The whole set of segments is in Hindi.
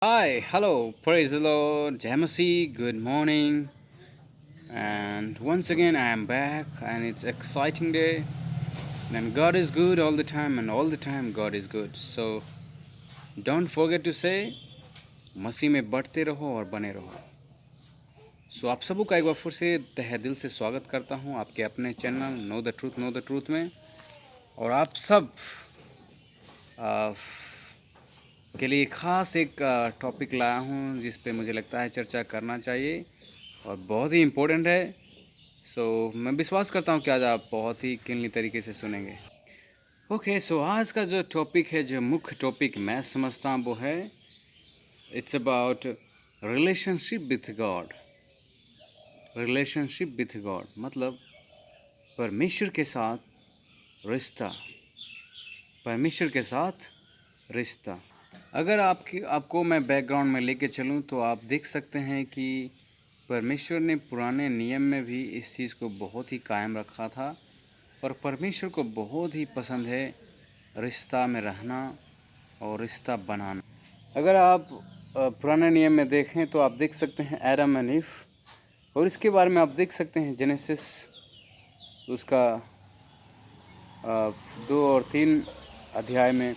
Hi, hello, praise the Lord, Jamasi, good morning. And once again, I am back, and it's exciting day. And God is good all the time, and all the time God is good. So don't forget to say, मसीह में बढ़ते रहो और बने रहो। सो आप सबों का एक बार फिर से तहे दिल से स्वागत करता हूँ आपके अपने चैनल नो द ट्रूथ में। और आप सब आ, के लिए ख़ास एक टॉपिक लाया हूँ जिस पे मुझे लगता है चर्चा करना चाहिए और बहुत ही इम्पोर्टेंट है। मैं विश्वास करता हूँ कि आज आप बहुत ही क्लीनली तरीके से सुनेंगे। सो आज का जो टॉपिक है, जो मुख्य टॉपिक मैं समझता हूँ वो है, it's about relationship with God. Relationship with God मतलब परमेश्वर के साथ रिश्ता। परमेश्वर के साथ रिश्ता। अगर आपको मैं बैकग्राउंड में लेके चलूँ तो आप देख सकते हैं कि परमेश्वर ने पुराने नियम में भी इस चीज़ को बहुत ही कायम रखा था और परमेश्वर को बहुत ही पसंद है रिश्ता में रहना और रिश्ता बनाना। अगर आप पुराने नियम में देखें तो आप देख सकते हैं एडम एंड ईव, और इसके बारे में आप देख सकते हैं जेनेसिस उसका 2 और 3 अध्याय में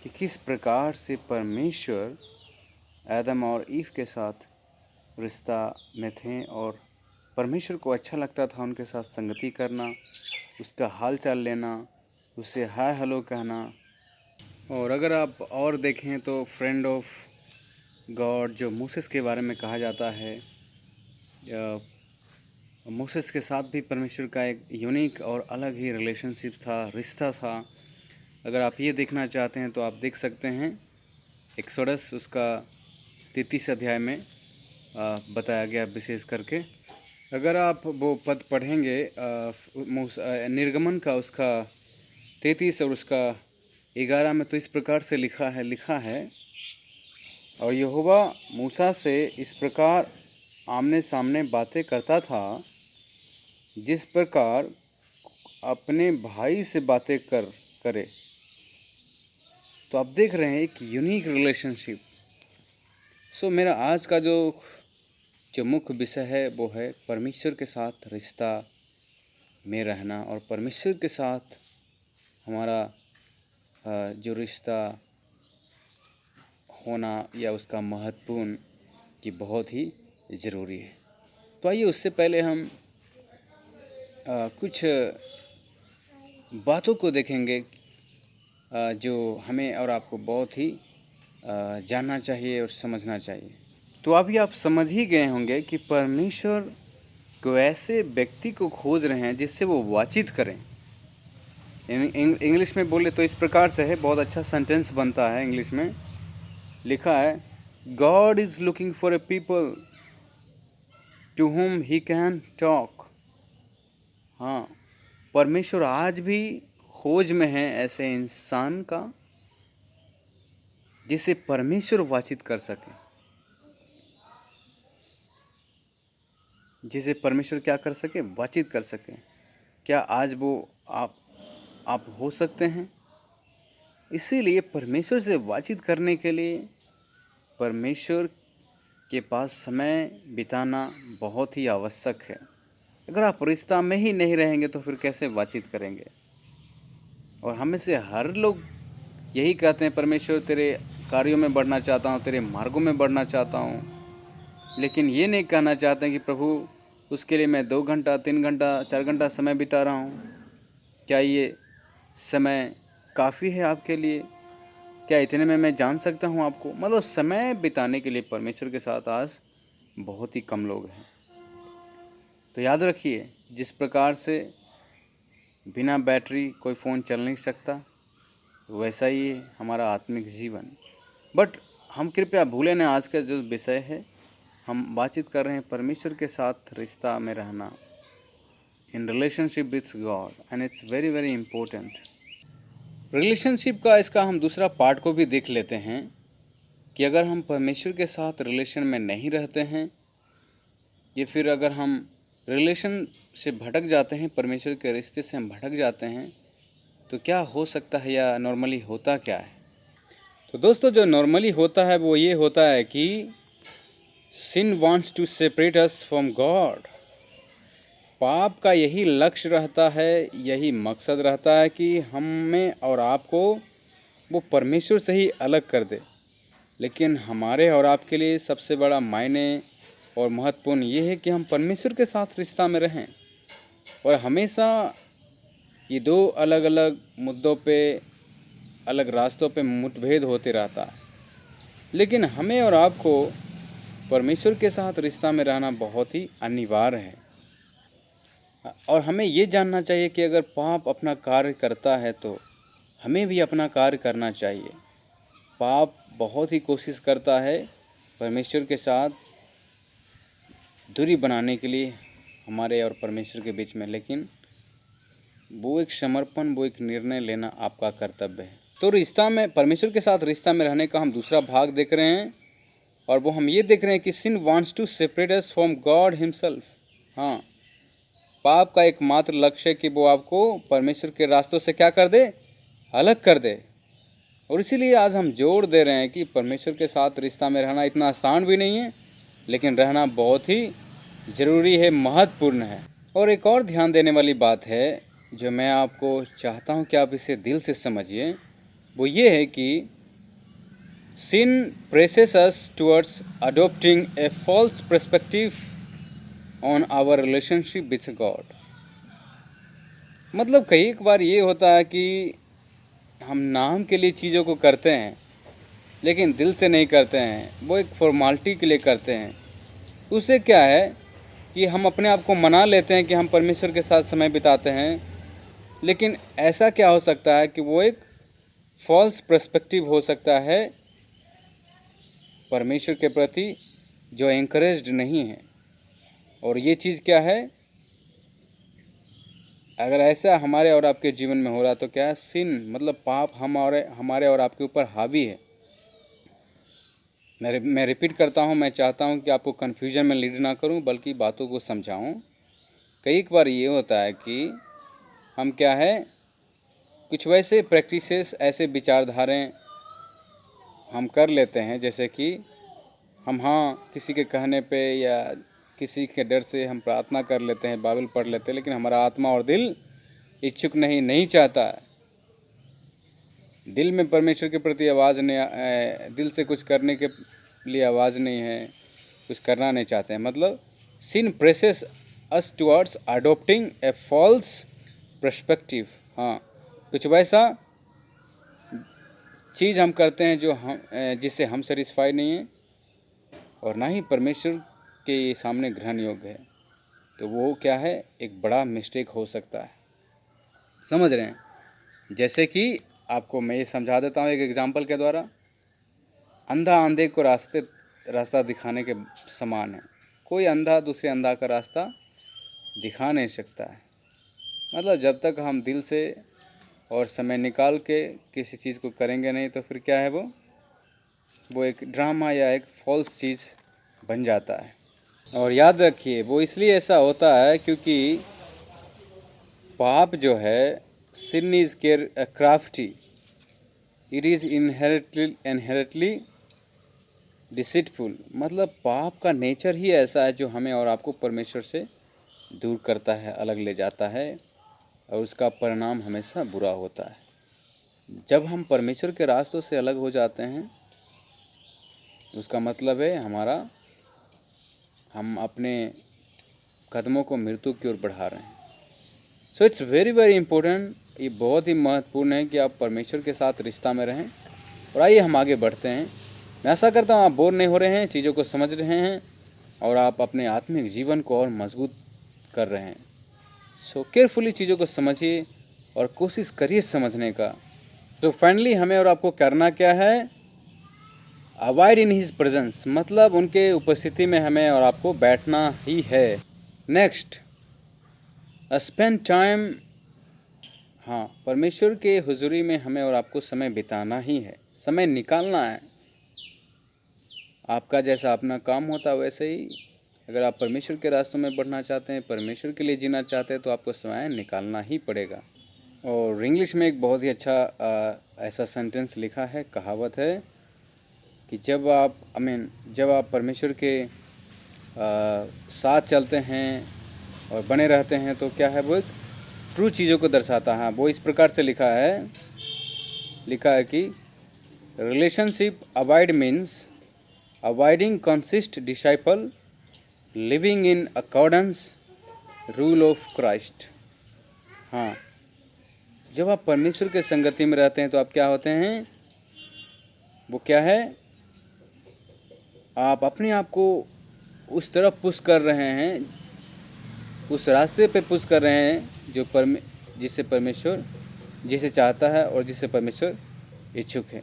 कि किस प्रकार से परमेश्वर आदम और ईव के साथ रिश्ता में थे और परमेश्वर को अच्छा लगता था उनके साथ संगति करना, उसका हाल चाल लेना, उससे हाय हेलो कहना। और अगर आप और देखें तो फ्रेंड ऑफ गॉड जो मूसेस के बारे में कहा जाता है, मूसेस के साथ भी परमेश्वर का एक यूनिक और अलग ही रिलेशनशिप था, रिश्ता था। अगर आप ये देखना चाहते हैं तो आप देख सकते हैं एक्सोडस उसका 33 अध्याय में बताया गया विशेष करके। अगर आप वो पद पढ़ेंगे निर्गमन का उसका 33 और उसका 11 में, तो इस प्रकार से लिखा है और यहोवा मूसा से इस प्रकार आमने सामने बातें करता था जिस प्रकार अपने भाई से बातें करे। तो आप देख रहे हैं एक यूनिक रिलेशनशिप। मेरा आज का जो मुख्य विषय है वो है परमेश्वर के साथ रिश्ता में रहना और परमेश्वर के साथ हमारा जो रिश्ता होना या उसका महत्वपूर्ण कि बहुत ही ज़रूरी है। तो आइए उससे पहले हम कुछ बातों को देखेंगे जो हमें और आपको बहुत ही जानना चाहिए और समझना चाहिए। तो अभी आप समझ ही गए होंगे कि परमेश्वर को ऐसे व्यक्ति को खोज रहे हैं जिससे वो बातचीत करें। इंग्लिश में बोले तो इस प्रकार से है, बहुत अच्छा सेंटेंस बनता है इंग्लिश में। लिखा है, God is looking for a people to whom he can talk. हाँ, परमेश्वर आज भी खोज में है ऐसे इंसान का जिसे परमेश्वर बातचीत कर सके, जिसे परमेश्वर क्या कर सके, बातचीत कर सके। क्या आज वो आप हो सकते हैं? इसीलिए परमेश्वर से बातचीत करने के लिए परमेश्वर के पास समय बिताना बहुत ही आवश्यक है। अगर आप रिश्ता में ही नहीं रहेंगे तो फिर कैसे बातचीत करेंगे? और हमें से हर लोग यही कहते हैं, परमेश्वर तेरे कार्यों में बढ़ना चाहता हूँ, तेरे मार्गों में बढ़ना चाहता हूँ, लेकिन ये नहीं कहना चाहते हैं कि प्रभु उसके लिए मैं 2 घंटा 3 घंटा 4 घंटा समय बिता रहा हूँ। क्या ये समय काफ़ी है आपके लिए? क्या इतने में मैं जान सकता हूँ आपको? मतलब समय बिताने के लिए परमेश्वर के साथ आज बहुत ही कम लोग हैं। तो याद रखिए, जिस प्रकार से बिना बैटरी कोई फ़ोन चल नहीं सकता, वैसा ही है हमारा आत्मिक जीवन। बट हम कृपया भूलें ना, आज का जो विषय है हम बातचीत कर रहे हैं परमेश्वर के साथ रिश्ता में रहना, in relationship with God, and it's very very important. Relationship का इसका हम दूसरा पार्ट को भी देख लेते हैं कि अगर हम परमेश्वर के साथ रिलेशन में नहीं रहते हैं या फिर अगर हम रिलेशन से भटक जाते हैं, परमेश्वर के रिश्ते से हम भटक जाते हैं, तो क्या हो सकता है या नॉर्मली होता क्या है। तो दोस्तों, जो नॉर्मली होता है वो ये होता है कि sin wants to separate us from God. पाप का यही लक्ष्य रहता है, यही मकसद रहता है कि हमें और आपको वो परमेश्वर से ही अलग कर दे। लेकिन हमारे और आपके लिए सबसे बड़ा मायने और महत्वपूर्ण ये है कि हम परमेश्वर के साथ रिश्ता में रहें। और हमेशा ये दो अलग अलग मुद्दों पे, अलग रास्तों पे मुठभेद होते रहता है। लेकिन हमें और आपको परमेश्वर के साथ रिश्ता में रहना बहुत ही अनिवार्य है। और हमें ये जानना चाहिए कि अगर पाप अपना कार्य करता है तो हमें भी अपना कार्य करना चाहिए। पाप बहुत ही कोशिश करता है परमेश्वर के साथ दूरी बनाने के लिए हमारे और परमेश्वर के बीच में, लेकिन वो एक समर्पण, वो एक निर्णय लेना आपका कर्तव्य है। तो रिश्ता में, परमेश्वर के साथ रिश्ता में रहने का हम दूसरा भाग देख रहे हैं, और वो हम ये देख रहे हैं कि sin wants to separate us from God himself. हाँ, पाप का एकमात्र लक्ष्य है कि वो आपको परमेश्वर के रास्तों से क्या कर दे, अलग कर दे। और इसीलिए आज हम जोर दे रहे हैं कि परमेश्वर के साथ रिश्ता में रहना इतना आसान भी नहीं है, लेकिन रहना बहुत ही ज़रूरी है, महत्वपूर्ण है। और एक और ध्यान देने वाली बात है जो मैं आपको चाहता हूं कि आप इसे दिल से समझिए, वो ये है कि sin presses us towards adopting a false perspective on our relationship with God। मतलब कई एक बार ये होता है कि हम नाम के लिए चीज़ों को करते हैं, लेकिन दिल से नहीं करते हैं, वो एक फॉर्मालिटी के लिए करते हैं। उससे क्या है कि हम अपने आप को मना लेते हैं कि हम परमेश्वर के साथ समय बिताते हैं, लेकिन ऐसा क्या हो सकता है कि वो एक फॉल्स पर्सपेक्टिव हो सकता है परमेश्वर के प्रति, जो एंकरेज्ड नहीं है। और ये चीज़ क्या है, अगर ऐसा हमारे और आपके जीवन में हो रहा तो क्या है, सिन मतलब पाप हमारे और आपके ऊपर हावी है। मैं रिपीट करता हूँ, मैं चाहता हूँ कि आपको कन्फ्यूजन में लीड ना करूँ, बल्कि बातों को समझाऊँ। कई एक बार ये होता है कि हम क्या है, कुछ वैसे प्रैक्टिसेस, ऐसे विचारधाराएँ हम कर लेते हैं, जैसे कि हम किसी के कहने पे या किसी के डर से हम प्रार्थना कर लेते हैं, बाइबल पढ़ लेते हैं, लेकिन हमारा आत्मा और दिल इच्छुक नहीं चाहता है। दिल में परमेश्वर के प्रति आवाज़ नहीं, दिल से कुछ करने के लिए आवाज़ नहीं है, कुछ करना नहीं चाहते हैं। मतलब सिन प्रेसेस अस टुवर्ड्स अडोप्टिंग ए फॉल्स पर्सपेक्टिव। हाँ, कुछ वैसा चीज़ हम करते हैं जो जिससे हम सेटिस्फाई नहीं है और ना ही परमेश्वर के सामने ग्रहण योग्य है। तो वो क्या है, एक बड़ा मिस्टेक हो सकता है। समझ रहे हैं? जैसे कि आपको मैं ये समझा देता हूँ एक एग्जांपल के द्वारा। अंधा अंधे को रास्ता दिखाने के समान है। कोई अंधा दूसरे अंधा का रास्ता दिखा नहीं सकता है। मतलब जब तक हम दिल से और समय निकाल के किसी चीज़ को करेंगे नहीं, तो फिर क्या है, वो एक ड्रामा या एक फॉल्स चीज़ बन जाता है। और याद रखिए, वो इसलिए ऐसा होता है क्योंकि पाप जो है, sin is crafty, it is inherently deceitful. मतलब पाप का नेचर ही ऐसा है जो हमें और आपको परमेश्वर से दूर करता है, अलग ले जाता है, और उसका परिणाम हमेशा बुरा होता है। जब हम परमेश्वर के रास्तों से अलग हो जाते हैं, उसका मतलब है हम अपने कदमों को मृत्यु की ओर बढ़ा रहे हैं। So it's very very important, ये बहुत ही महत्वपूर्ण है कि आप परमेश्वर के साथ रिश्ता में रहें। और आइए हम आगे बढ़ते हैं। मैं आशा करता हूँ आप बोर नहीं हो रहे हैं, चीज़ों को समझ रहे हैं और आप अपने आत्मिक जीवन को और मजबूत कर रहे हैं। सो केयरफुली चीज़ों को समझिए और कोशिश करिए समझने का। तो फाइनली हमें और आपको करना क्या है, अवॉइड इन हिज प्रेजेंस, मतलब उनके उपस्थिति में हमें और आपको बैठना ही है। Next, spend time. हाँ, परमेश्वर के हुजूरी में हमें और आपको समय बिताना ही है, समय निकालना है। आपका जैसा अपना काम होता है वैसे ही अगर आप परमेश्वर के रास्तों में बढ़ना चाहते हैं, परमेश्वर के लिए जीना चाहते हैं, तो आपको समय निकालना ही पड़ेगा। और इंग्लिश में एक बहुत ही अच्छा ऐसा सेंटेंस लिखा है, कहावत है कि जब आप परमेश्वर के साथ चलते हैं और बने रहते हैं तो क्या है, वो एक ट्रू चीज़ों को दर्शाता है। वो इस प्रकार से लिखा है कि relationship avoid means avoiding consist disciple living in accordance rule of Christ. हाँ, जब आप परमेश्वर के संगति में रहते हैं तो आप क्या होते हैं, वो क्या है, आप अपने आप को उस तरफ पुश कर रहे हैं, उस रास्ते पे पुश कर रहे हैं जिसे चाहता है और जिससे परमेश्वर इच्छुक है।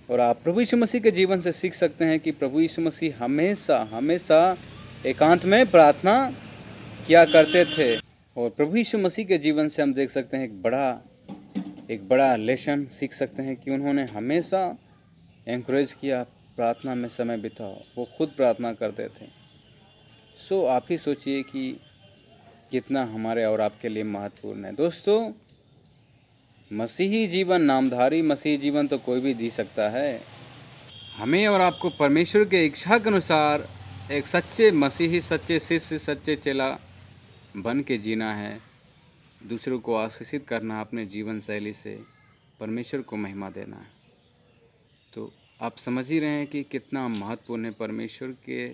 और आप प्रभु यीशु मसीह के जीवन से सीख सकते हैं कि प्रभु यीशु मसीह हमेशा हमेशा एकांत में प्रार्थना किया करते थे। और प्रभु यीशु मसीह के जीवन से हम देख सकते हैं एक बड़ा लेसन सीख सकते हैं कि उन्होंने हमेशा एनकरेज किया, प्रार्थना में समय बिताओ। वो खुद प्रार्थना करते थे। सो आप ही सोचिए कि कितना हमारे और आपके लिए महत्वपूर्ण है। दोस्तों, मसीही जीवन, नामधारी मसीही जीवन तो कोई भी जी सकता है। हमें और आपको परमेश्वर के इच्छा के अनुसार एक सच्चे मसीही, सच्चे शिष्य, सच्चे चेला बन के जीना है। दूसरों को आशीषित करना, अपने जीवन शैली से परमेश्वर को महिमा देना है। तो आप समझ ही रहे हैं कि कितना महत्वपूर्ण है परमेश्वर के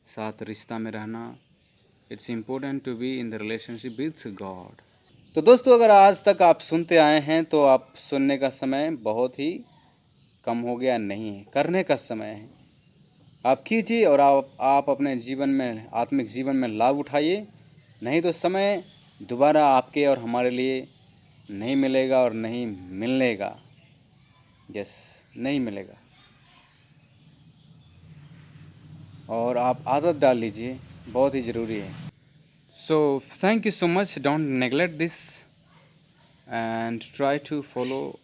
साथ रिश्ता में रहना। It's important to be in the relationship with God. तो दोस्तों, अगर आज तक आप सुनते आए हैं तो आप सुनने का समय बहुत ही कम हो गया नहीं है, करने का समय है। आप कीजिए और आप अपने जीवन में, आत्मिक जीवन में लाभ उठाइए। नहीं तो समय दोबारा आपके और हमारे लिए नहीं मिलेगा और नहीं मिलेगा। नहीं मिलेगा। और आप आदत डाल लीजिए, बहुत ही ज़रूरी है। So thank you so much. Don't neglect this and try to follow.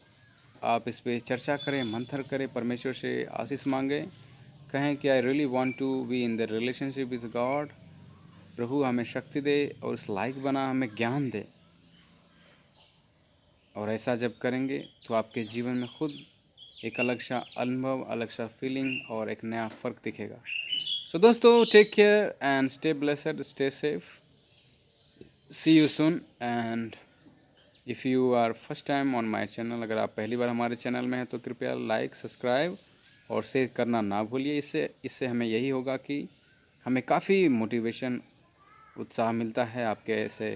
आप इस पर चर्चा करें, मंथन करें, परमेश्वर से आशीष मांगें, कहें कि I really want to be in the relationship with God. प्रभु हमें शक्ति दे और उस लायक बना, हमें ज्ञान दे। और ऐसा जब करेंगे तो आपके जीवन में खुद एक अलग सा अनुभव, अलग सा फीलिंग और एक नया फ़र्क दिखेगा। सो दोस्तों, take care and stay blessed, stay safe. See you soon. And if you are first time on my channel, अगर आप पहली बार हमारे चैनल में हैं तो कृपया लाइक, सब्सक्राइब और शेयर करना ना भूलिए। इससे हमें यही होगा कि हमें काफ़ी मोटिवेशन, उत्साह मिलता है आपके ऐसे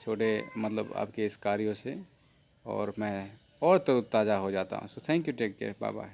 छोटे आपके इस कार्यों से, और मैं और तो ताज़ा हो जाता हूँ। So thank you, take care, bye bye.